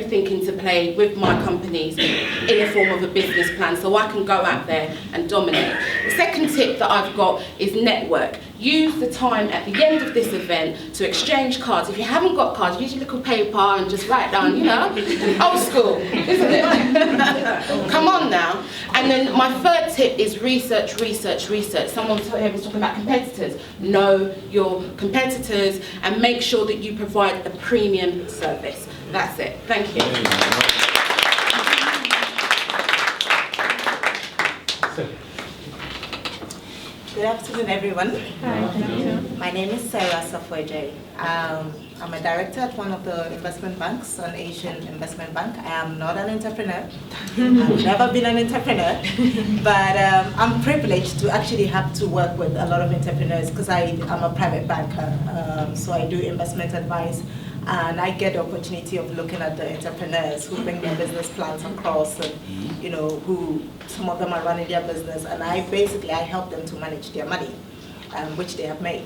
everything into play with my companies in the form of a business plan so I can go out there and dominate. The second tip that I've got is network. Use the time at the end of this event to exchange cards. If you haven't got cards, use your little paper and just write down, you know, old school, isn't it? Come on now. And then my third tip is research. Someone here was talking about competitors. Know your competitors and make sure that you provide a premium service. That's it. Thank you. Good afternoon, everyone. Hi. My name is Asafo-Agyei. I'm a director at one of the investment banks, an Asian investment bank. I am not an entrepreneur. I've never been an entrepreneur, but I'm privileged to actually have to work with a lot of entrepreneurs because I'm a private banker, so I do investment advice. And I get the opportunity of looking at the entrepreneurs who bring their business plans across, and you know, who some of them are running their business, and I help them to manage their money, which they have made.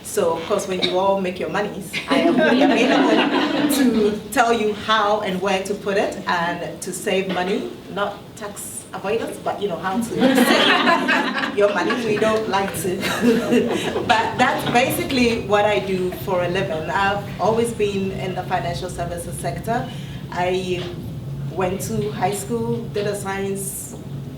So of course, when you all make your monies, I am really available to tell you how and where to put it and to save money, not tax avoidance, but you know how to save your money. We don't like to, but that's basically what I do for a living. I've always been in the financial services sector. I went to high school, did a science.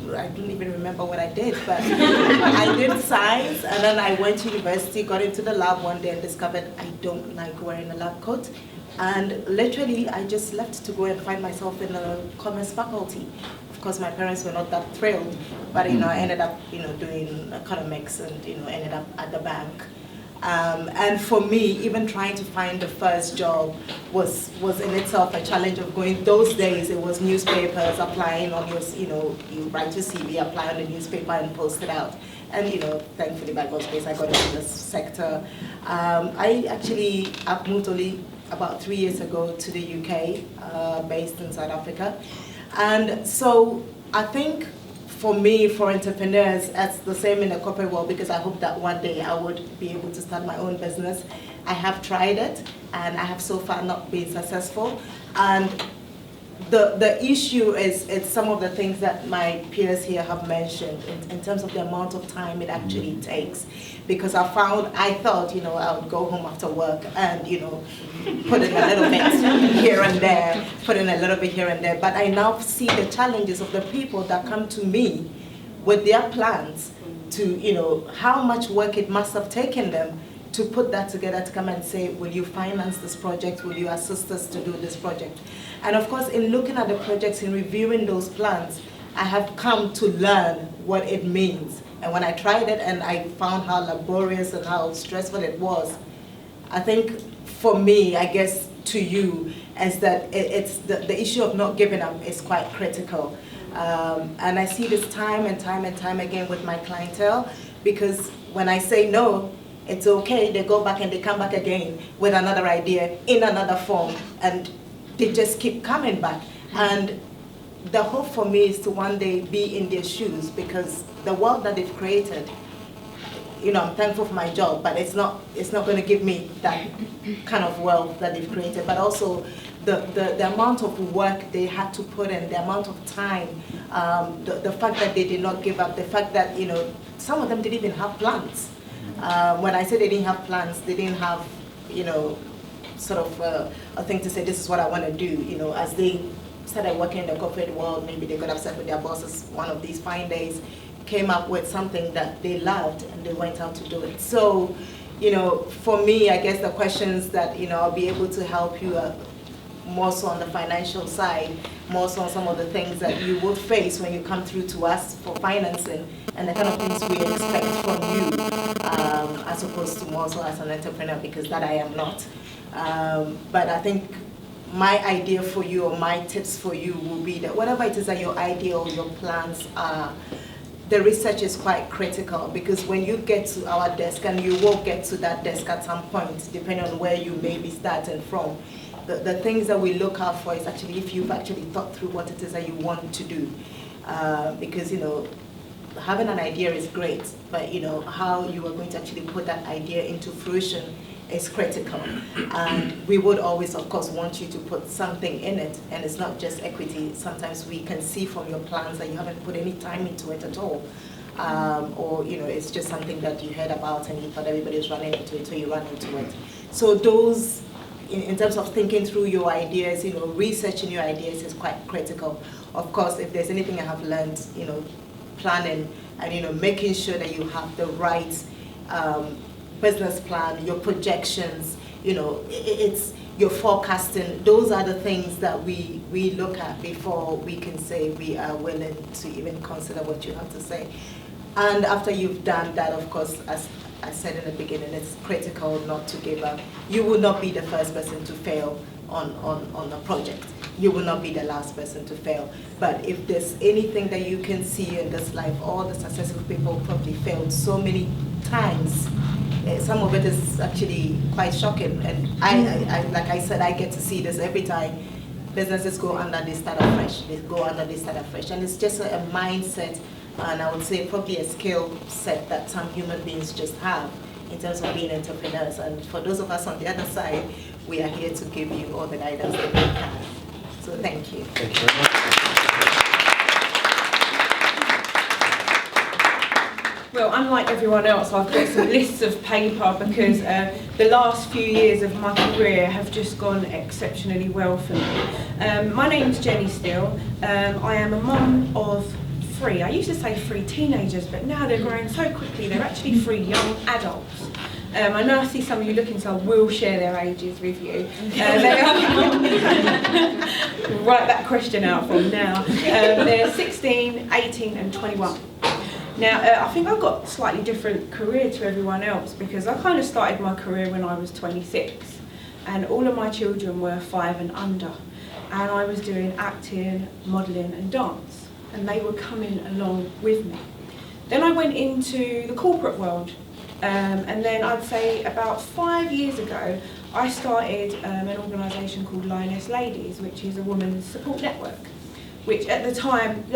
I don't even remember what I did, but I did science, and then I went to university, got into the lab one day and discovered I don't like wearing a lab coat. And literally, I just left to go and find myself in the commerce faculty. Of course, my parents were not that thrilled, but you know, I ended up doing economics and ended up at the bank. And for me, even trying to find the first job was in itself a challenge of going. Those days, it was newspapers, applying on your, you write your CV, apply on the newspaper and post it out. And thankfully by God's grace, I got into this sector. I've moved only about 3 years ago to the UK, based in South Africa. And so I think for me, for entrepreneurs, it's the same in the corporate world, because I hope that one day I would be able to start my own business. I have tried it, and I have so far not been successful. And the issue is it's some of the things that my peers here have mentioned in terms of the amount of time it actually takes. Because I thought, I would go home after work and, put in a little bit here and there, put in a little bit here and there. But I now see the challenges of the people that come to me with their plans to, how much work it must have taken them to put that together, to come and say, will you finance this project? Will you assist us to do this project? And of course, in looking at the projects, in reviewing those plans, I have come to learn what it means. And when I tried it and I found how laborious and how stressful it was, I think for me, I guess to you, is that it's the issue of not giving up is quite critical. And I see this time and time and time again with my clientele, because when I say no, it's okay, they go back and they come back again with another idea in another form, and they just keep coming back. And the hope for me is to one day be in their shoes, because the world that they've created, I'm thankful for my job, but it's not going to give me that kind of wealth that they've created. But also the amount of work they had to put in, the amount of time, the fact that they did not give up, the fact that some of them didn't even have plans. When I say they didn't have plans, they didn't have sort of a thing to say, this is what I want to do. As they started working in the corporate world, maybe they got upset with their bosses one of these fine days, came up with something that they loved, and they went out to do it. So, for me, I guess the questions that, I'll be able to help you more so on the financial side, more so on some of the things that you would face when you come through to us for financing, and the kind of things we expect from you, as opposed to more so as an entrepreneur, because that I am not. But I think my idea for you, or my tips for you, will be that whatever it is that your idea or your plans are, the research is quite critical, because when you get to our desk, and you will get to that desk at some point, depending on where you may be starting from, the things that we look out for is actually if you've actually thought through what it is that you want to do. Because, having an idea is great, but, how you are going to actually put that idea into fruition is critical. And we would always, of course, want you to put something in it, and it's not just equity. Sometimes we can see from your plans that you haven't put any time into it at all. Or it's just something that you heard about and you thought everybody was running into it, so you run into it. So those, in terms of thinking through your ideas, researching your ideas is quite critical. Of course, if there's anything I have learned, planning and making sure that you have the right business plan, your projections, it's your forecasting. Those are the things that we look at before we can say we are willing to even consider what you have to say. And after you've done that, of course, as I said in the beginning, it's critical not to give up. You will not be the first person to fail on a project. You will not be the last person to fail. But if there's anything that you can see in this life, all the successful people probably failed so many times. Some of it is actually quite shocking. And I like I said, I get to see this every time. Businesses go under, they start afresh. They go under, they start afresh. And it's just a mindset, and I would say probably a skill set that some human beings just have in terms of being entrepreneurs. And for those of us on the other side, we are here to give you all the guidance that we can. So thank you. Thank you very much. Well, unlike everyone else, I've got some lists of paper because the last few years of my career have just gone exceptionally well for me. My name's Jenni Steele. I am a mum of 3. I used to say 3 teenagers, but now they're growing so quickly, they're actually 3 young adults. I know I see some of you looking, so I will share their ages with you. Write that question out from now. They're 16, 18 and 21. Now, I think I've got a slightly different career to everyone else because I kind of started my career when I was 26 and all of my children were 5 and under, and I was doing acting, modelling and dance, and they were coming along with me. Then I went into the corporate world, and then I'd say about 5 years ago I started an organisation called Lioness Ladies, which is a women's support network, which at the time,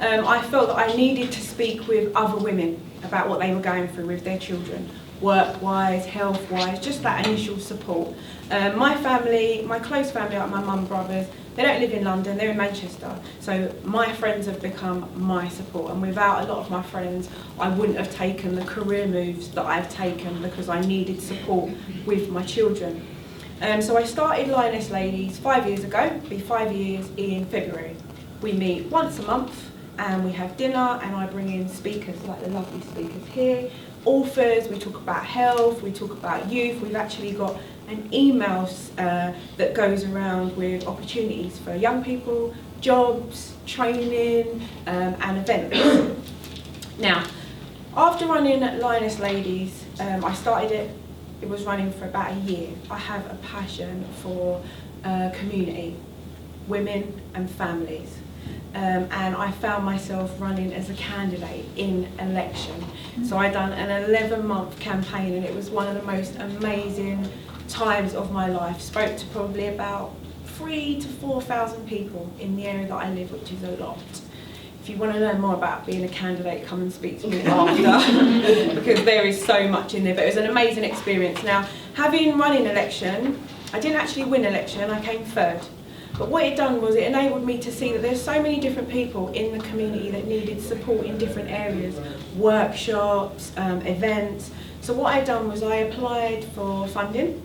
I felt that I needed to speak with other women about what they were going through with their children, work-wise, health-wise, just that initial support. My family, my close family, like my mum and brothers, they don't live in London, they're in Manchester. So my friends have become my support, and without a lot of my friends, I wouldn't have taken the career moves that I've taken because I needed support with my children. So I started Lioness Ladies 5 years ago, it'll be 5 years in February. We meet once a month and we have dinner, and I bring in speakers like the lovely speakers here, authors, we talk about health, we talk about youth. We've actually got an email that goes around with opportunities for young people, jobs, training and events. Now, after running Lioness Ladies, I started it was running for about a year. I have a passion for community, women and families. And I found myself running as a candidate in election. So I done an 11-month campaign, and it was one of the most amazing times of my life. Spoke to probably about 3,000 to 4,000 people in the area that I live, which is a lot. If you want to learn more about being a candidate, come and speak to me after, because there is so much in there. But it was an amazing experience. Now, having run in election, I didn't actually win election, I came 3rd. But what it done was it enabled me to see that there's so many different people in the community that needed support in different areas, workshops, events. So what I done was I applied for funding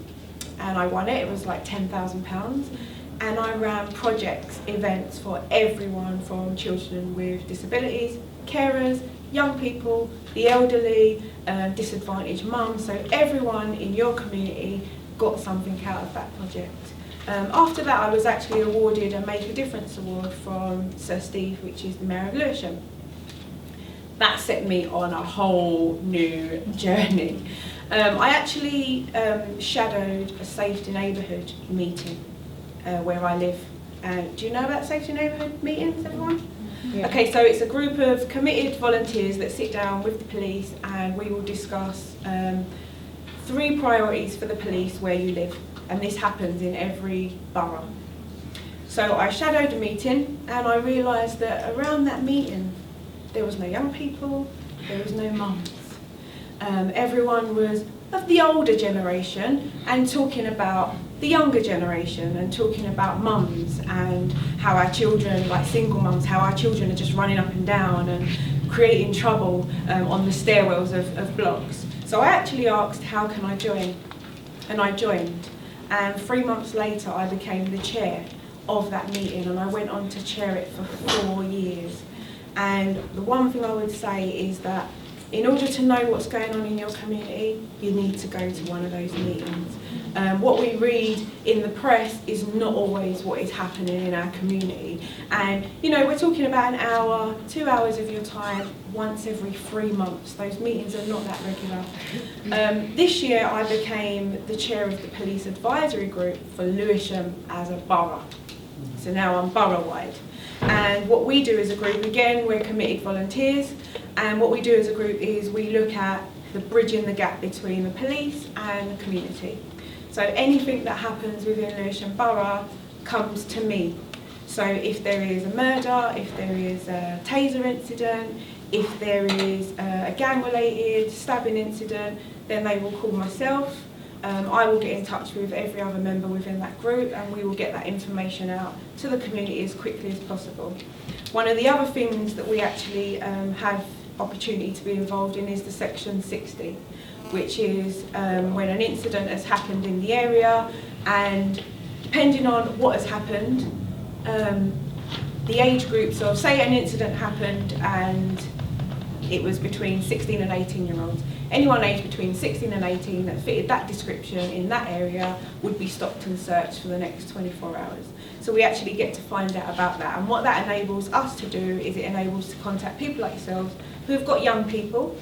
and I won it. It was like £10,000. And I ran projects, events for everyone from children with disabilities, carers, young people, the elderly, disadvantaged mums. So everyone in your community got something out of that project. After that, I was actually awarded a Make a Difference award from Sir Steve, which is the Mayor of Lewisham. That set me on a whole new journey. I actually shadowed a Safety Neighbourhood meeting where I live. Do you know about Safety Neighbourhood meetings, everyone? Yeah. Okay, so it's a group of committed volunteers that sit down with the police, and we will discuss 3 priorities for the police where you live. And this happens in every borough. So I shadowed a meeting, and I realised that around that meeting there was no young people, there was no mums. Everyone was the older generation and talking about the younger generation and talking about mums and how our children, like single mums, how our children are just running up and down and creating trouble on the stairwells of blocks. So I actually asked, how can I join? And I joined. And 3 months later, I became the chair of that meeting, and I went on to chair it for 4 years. And the one thing I would say is that in order to know what's going on in your community, you need to go to one of those meetings. What we read in the press is not always what is happening in our community. And, you know, we're talking about an hour, 2 hours of your time once every 3 months. Those meetings are not that regular. This year I became the chair of the police advisory group for Lewisham as a borough. So now I'm borough-wide. And what we do as a group, again, we're committed volunteers, and what we do as a group is we look at the bridging the gap between the police and the community. So anything that happens within Lewisham Borough comes to me. So if there is a murder, if there is a taser incident, if there is a gang-related stabbing incident, then they will call myself. I will get in touch with every other member within that group, and we will get that information out to the community as quickly as possible. One of the other things that we actually have opportunity to be involved in is the Section 60, which is when an incident has happened in the area, and depending on what has happened, the age groups of, say an incident happened and it was between 16 and 18-year-olds. Anyone aged between 16 and 18 that fitted that description in that area would be stopped and searched for the next 24 hours. So we actually get to find out about that. And what that enables us to do is it enables to contact people like yourselves who have got young people